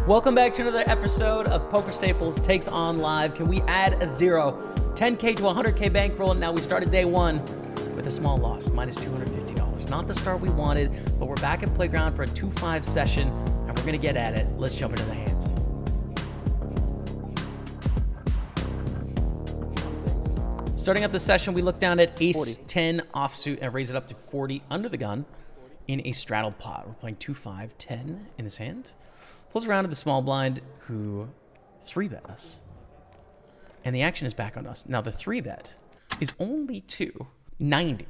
Welcome back to another episode of PokerStaples Takes On Live. Can we add a zero? 10K to 100K bankroll. Now we started day one with a small loss, minus $250. Not the start we wanted, but we're back at Playground for a 2-5 session, and we're going to get at it. Let's jump into the hands. Starting up the session, we look down at ace-10 offsuit and raise it up to 40 under the gun in a straddled pot. We're playing 2-5-10 in this hand. Folds around to the small blind, who 3-bet us. And the action is back on us. Now, the 3-bet is only to 90.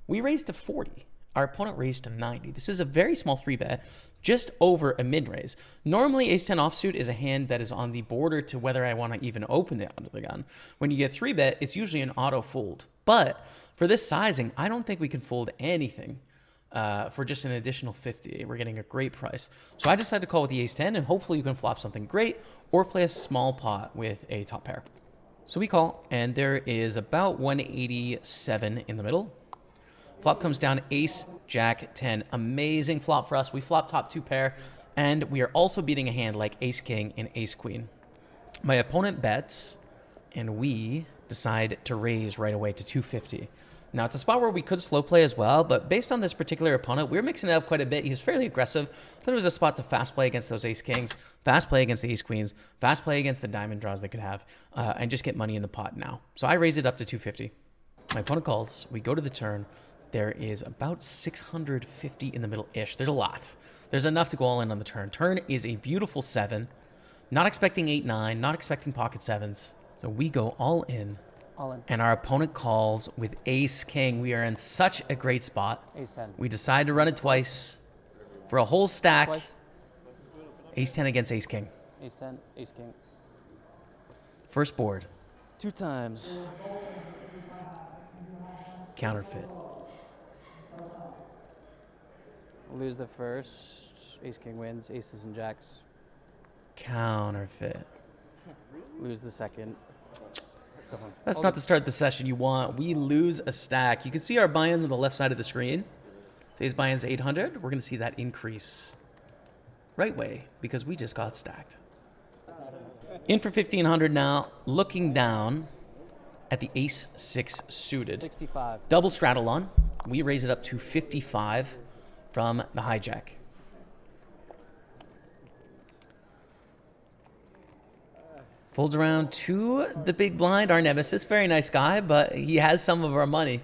We raised to 40. Our opponent raised to 90. This is a very small 3-bet, just over a mid-raise. Normally, ace-10 offsuit is a hand that is on the border to whether I want to even open it under the gun. When you get 3-bet, it's usually an auto fold. But for this sizing, I don't think we can fold anything. For just an additional 50. We're getting a great price. So I decided to call with the ace-10, and hopefully you can flop something great or play a small pot with a top pair. So we call, and there is about 187 in the middle. Flop comes down ace, jack, 10. Amazing flop for us. We flop top 2 pair, and we are also beating a hand like ace-king and ace-queen. My opponent bets, and we decide to raise right away to 250. Now, it's a spot where we could slow play as well, but based on this particular opponent, we're mixing it up quite a bit. He's fairly aggressive. Thought it was a spot to fast play against those ace-kings, fast play against the ace-queens, fast play against the diamond draws they could have, and just get money in the pot now. So I raise it up to 250. My opponent calls. We go to the turn. There is about 650 in the middle-ish. There's a lot. There's enough to go all in on the turn. Turn is a beautiful 7. Not expecting 8-9, not expecting pocket 7s. So we go all in. And our opponent calls with ace-king. We are in such a great spot. Ace-10. We decide to run it twice for a whole stack. Ace-10 against ace-king. Ace-10, ace-king. First board. 2 times. Counterfeit. Lose the first. Ace-king wins. Aces and jacks. Counterfeit. Lose the second. That's not the start of the session you want. We lose a stack. You can see our buy-ins on the left side of the screen. Today's buy-ins 800. We're going to see that increase right way because we just got stacked. In for 1500 now. Looking down at the ace-6 suited. 65. Double straddle on. We raise it up to 55 from the hijack. Folds around to the big blind, our nemesis. Very nice guy, but he has some of our money.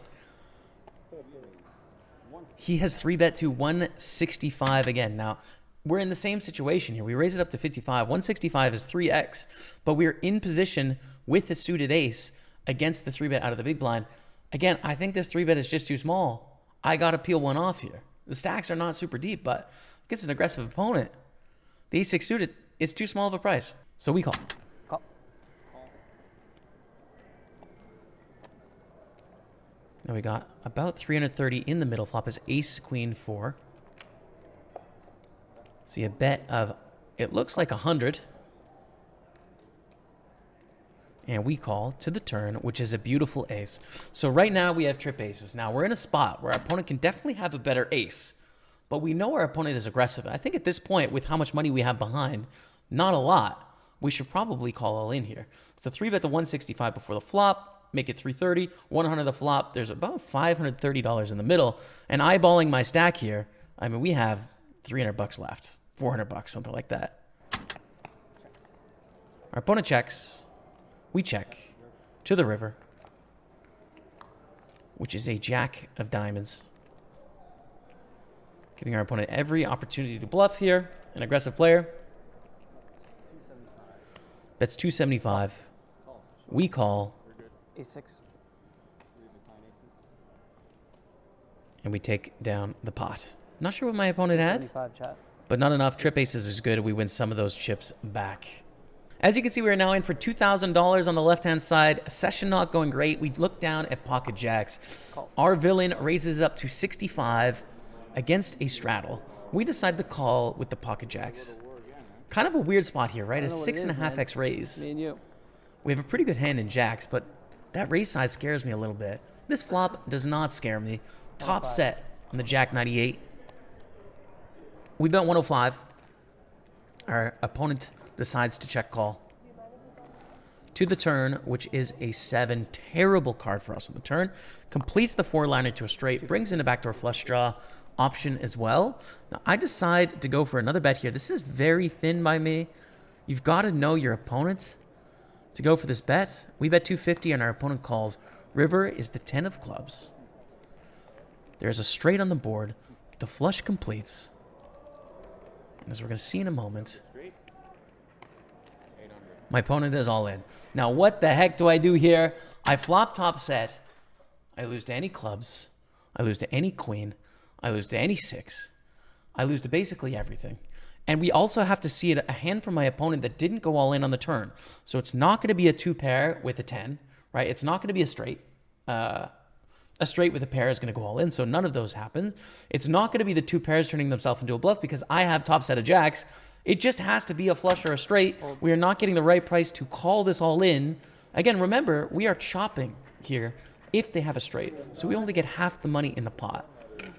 He has 3-bet to 165 again. Now, we're in the same situation here. We raise it up to 55. 165 is 3x, but we're in position with the suited ace against the 3-bet out of the big blind. Again, I think this 3-bet is just too small. I got to peel one off here. The stacks are not super deep, but against an aggressive opponent, the ace-6 suited, it's too small of a price. So we call. Now we got about 330 in the middle. Flop is ace, queen, 4. See a bet of, it looks like 100. And we call to the turn, which is a beautiful ace. So right now we have trip aces. Now we're in a spot where our opponent can definitely have a better ace. But we know our opponent is aggressive. I think at this point, with how much money we have behind, not a lot, we should probably call all in here. It's a 3-bet to 165 before the flop. Make it 330, 100 the flop. There's about $530 in the middle. And eyeballing my stack here, I mean, we have $300 left, $400, something like that. Our opponent checks. We check to the river, which is a jack of diamonds. Giving our opponent every opportunity to bluff here. An aggressive player. That's 275. We call. Ace-6. And we take down the pot. Not sure what my opponent had, chat. but not enough. Trip aces is good. We win some of those chips back. As you can see, we are now in for $2,000 on the left-hand side. Session not going great. We look down at pocket jacks. Our villain raises up to 65 against a straddle. We decide to call with the pocket jacks. Kind of a weird spot here, right? A 6.5x raise. Me and you. We have a pretty good hand in jacks, but that raise size scares me a little bit. This flop does not scare me. Top set on the jack 98. We bet 105. Our opponent decides to check call to the turn, which is a 7. Terrible card for us on the turn. Completes the 4-liner to a straight, brings in a backdoor flush draw option as well. Now, I decide to go for another bet here. This is very thin by me. You've got to know your opponent to go for this bet. We bet 250 and our opponent calls. River is the 10 of clubs. There's a straight on the board. The flush completes. And as we're going to see in a moment, my opponent is all in. Now, what the heck do I do here? I flop top set. I lose to any clubs. I lose to any queen. I lose to any 6. I lose to basically everything. And we also have to see a hand from my opponent that didn't go all in on the turn. So it's not going to be a 2 pair with a 10, right? It's not going to be a straight. A straight with a pair is going to go all in, so none of those happens. It's not going to be the 2 pairs turning themselves into a bluff because I have top set of jacks. It just has to be a flush or a straight. We are not getting the right price to call this all in. Again, remember, we are chopping here if they have a straight. So we only get half the money in the pot.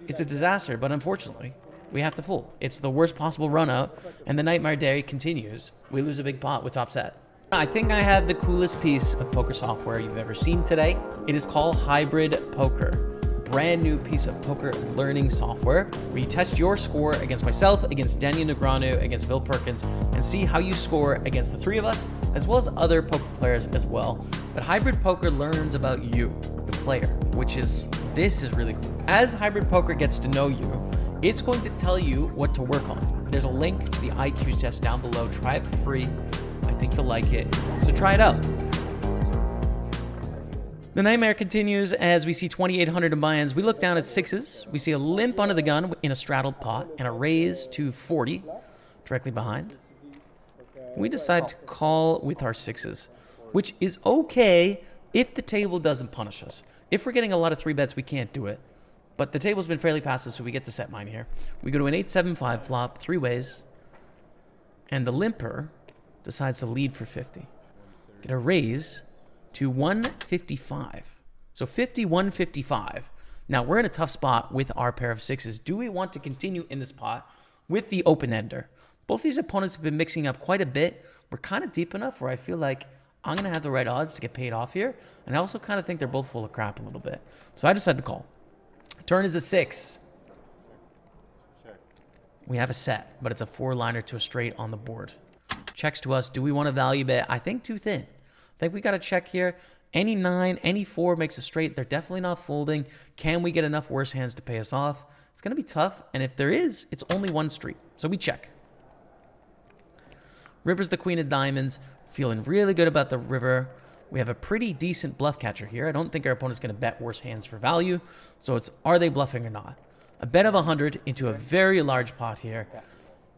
It's a disaster, but unfortunately, we have to fold. It's the worst possible run out, and the nightmare day continues. We lose a big pot with top set. I think I have the coolest piece of poker software you've ever seen today. It is called Hybrid Poker. Brand new piece of poker learning software where you test your score against myself, against Daniel Negreanu, against Bill Perkins, and see how you score against the 3 of us, as well as other poker players as well. But Hybrid Poker learns about you, the player, this is really cool. As Hybrid Poker gets to know you, it's going to tell you what to work on. There's a link to the IQ test down below. Try it for free. I think you'll like it. So try it out. The nightmare continues as we see 2,800 in buy-ins. We look down at 6s. We see a limp under the gun in a straddled pot and a raise to 40 directly behind. We decide to call with our 6s, which is okay if the table doesn't punish us. If we're getting a lot of 3 bets, we can't do it. But the table's been fairly passive, so we get to set mine here. We go to an 8-7-5 flop, 3 ways, and the limper decides to lead for 50. Get a raise to 155. So 50, 155. Now, we're in a tough spot with our pair of 6s. Do we want to continue in this pot with the open-ender? Both these opponents have been mixing up quite a bit. We're kind of deep enough where I feel like I'm going to have the right odds to get paid off here. And I also kind of think they're both full of crap a little bit. So I decided to call. Turn is a 6. We have a set, but it's a 4-liner to a straight on the board. Checks to us. Do we want to value bet? I think too thin. I think we got to check here. Any 9, any 4 makes a straight. They're definitely not folding. Can we get enough worse hands to pay us off? It's going to be tough. And if there is, it's only 1 street. So we check. River's the queen of diamonds. Feeling really good about the river. We have a pretty decent bluff catcher here. I don't think our opponent's going to bet worse hands for value. So it's, are they bluffing or not? A bet of 100 into a very large pot here.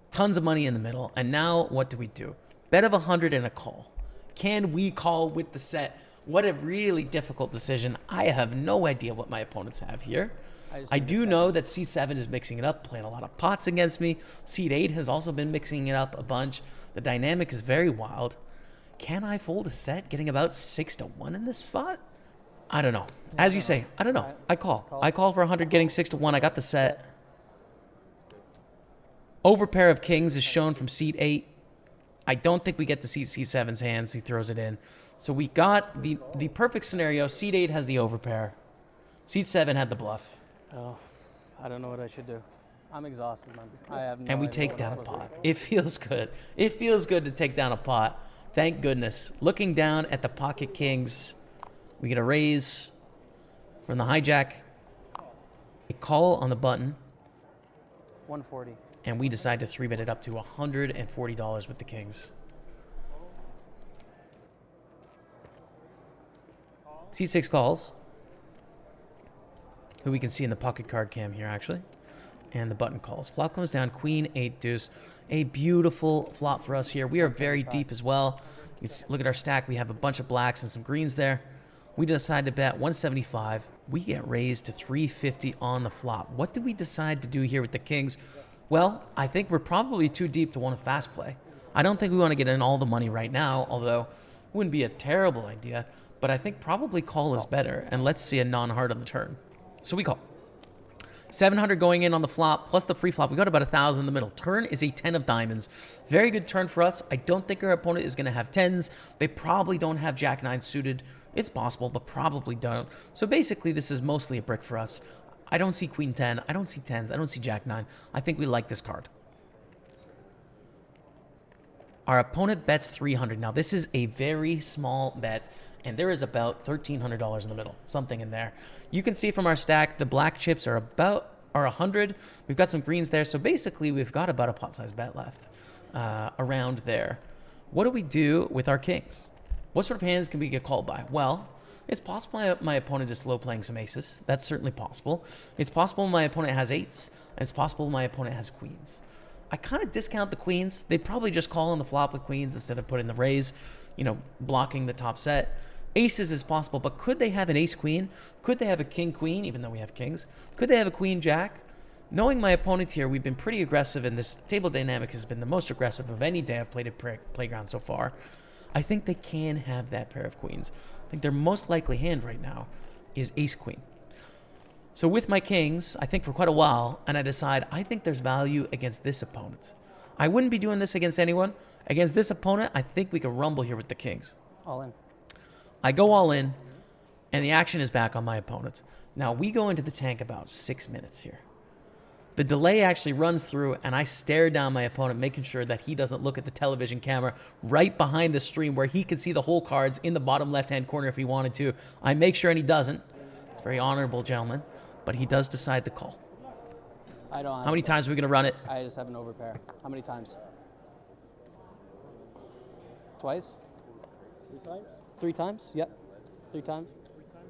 Tons of money in the middle. And now what do we do? Bet of 100 and a call. Can we call with the set? What a really difficult decision. I have no idea what my opponents have here. I do know that C7 is mixing it up, playing a lot of pots against me. Seat 8 has also been mixing it up a bunch. The dynamic is very wild. Can I fold a set getting about 6-1 in this spot? I don't know. As you say, I don't know. I call. I call for 100 getting 6-1. I got the set. Overpair of kings is shown from seat 8. I don't think we get to see C7's hands. He throws it in. So we got the perfect scenario. Seat 8 has the overpair. Seat 7 had the bluff. Oh, I don't know what I should do. I'm exhausted, man. I have no and we idea take what down I'm a supposed pot. It feels good. It feels good to take down a pot. Thank goodness. Looking down at the pocket kings, we get a raise from the hijack. A call on the button. 140. And we decide to 3-bet it up to $140 with the kings. C6 calls, who we can see in the pocket card cam here, actually. And the button calls. Flop comes down, queen, 8, deuce. A beautiful flop for us here. We are very deep as well. You can look at our stack. We have a bunch of blacks and some greens there. We decide to bet 175. We get raised to 350 on the flop. What did we decide to do here with the kings? Well, I think we're probably too deep to want to fast play. I don't think we want to get in all the money right now, although it wouldn't be a terrible idea. But I think probably call is better. And let's see a non-hard on the turn. So we call. 700 going in on the flop, plus the pre-flop. We got about 1,000 in the middle. Turn is a 10 of diamonds. Very good turn for us. I don't think our opponent is going to have 10s. They probably don't have Jack 9 suited. It's possible, but probably don't. So basically, this is mostly a brick for us. I don't see Queen 10. I don't see 10s. I don't see Jack 9. I think we like this card. Our opponent bets 300. Now, this is a very small bet, and there is about $1,300 in the middle, something in there. You can see from our stack, the black chips are 100. We've got some greens there, so basically we've got about a pot-sized bet left around there. What do we do with our kings? What sort of hands can we get called by? Well, it's possible my opponent is slow playing some aces. That's certainly possible. It's possible my opponent has 8s, and it's possible my opponent has queens. I kind of discount the queens. They'd probably just call on the flop with queens instead of putting the raise, you know, blocking the top set. Aces is possible, but could they have an ace-queen? Could they have a king-queen, even though we have kings? Could they have a queen-jack? Knowing my opponent here, we've been pretty aggressive, and this table dynamic has been the most aggressive of any day I've played at Playground so far. I think they can have that pair of queens. I think their most likely hand right now is ace-queen. So with my kings, I think for quite a while, and I decide I think there's value against this opponent. I wouldn't be doing this against anyone. Against this opponent, I think we could rumble here with the kings. All in. I go all in, and the action is back on my opponent. Now, we go into the tank about 6 minutes here. The delay actually runs through, and I stare down my opponent, making sure that he doesn't look at the television camera right behind the stream where he can see the whole cards in the bottom left-hand corner if he wanted to. I make sure, and he doesn't. It's a very honorable gentleman, but he does decide to call. I don't. How many times are we going to run it? I just have an overpair. How many times? Twice? 3 times? 3 times? Yep. 3 times?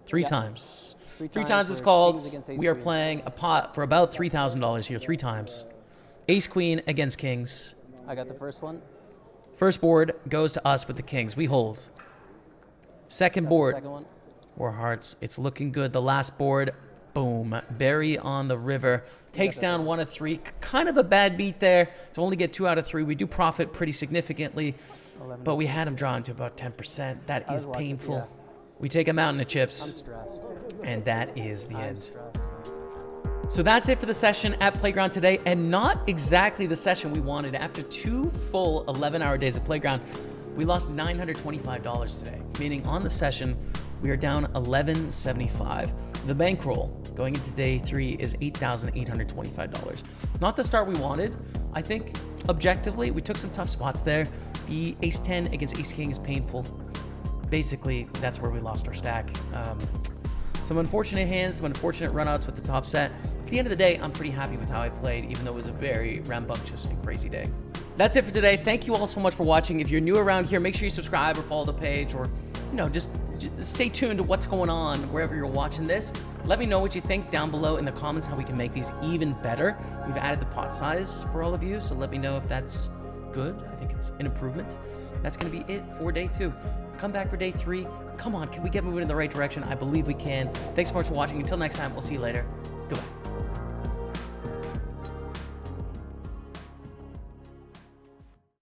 Three Yeah. times. 3 Three times for is called. kings against ace We are queen. playing a pot for about $3,000 here, 3 times. Ace queen against kings. I got the first one. First board goes to us with the kings. We hold. Second Got board, The second one. war hearts. It's looking good. The last board, boom. Barry on the river. Takes down 1 of 3. Kind of a bad beat there. To only get 2 out of 3. We do profit pretty significantly, 11 but we had him drawn to about 10%. That I is was watching, painful. yeah. We take a mountain of I'm chips, stressed. and that is the I'm end. stressed. So that's it for the session at Playground today, and not exactly the session we wanted. After 2 full 11-hour days at Playground, we lost $925 today, meaning on the session, we are down $1,175. The bankroll going into day 3 is $8,825. Not the start we wanted. I think objectively, we took some tough spots there. The ace-10 against ace-king is painful. Basically, that's where we lost our stack. Some unfortunate hands, some unfortunate runouts with the top set. At the end of the day, I'm pretty happy with how I played, even though it was a very rambunctious and crazy day. That's it for today. Thank you all so much for watching. If you're new around here, make sure you subscribe or follow the page, or just stay tuned to what's going on wherever you're watching this. Let me know what you think down below in the comments, how we can make these even better. We've added the pot size for all of you, so let me know if that's good. I think it's an improvement. That's going to be it for day 2. Come back for day 3. Come on, can we get moving in the right direction? I believe we can. Thanks so much for watching. Until next time, we'll see you later. Goodbye.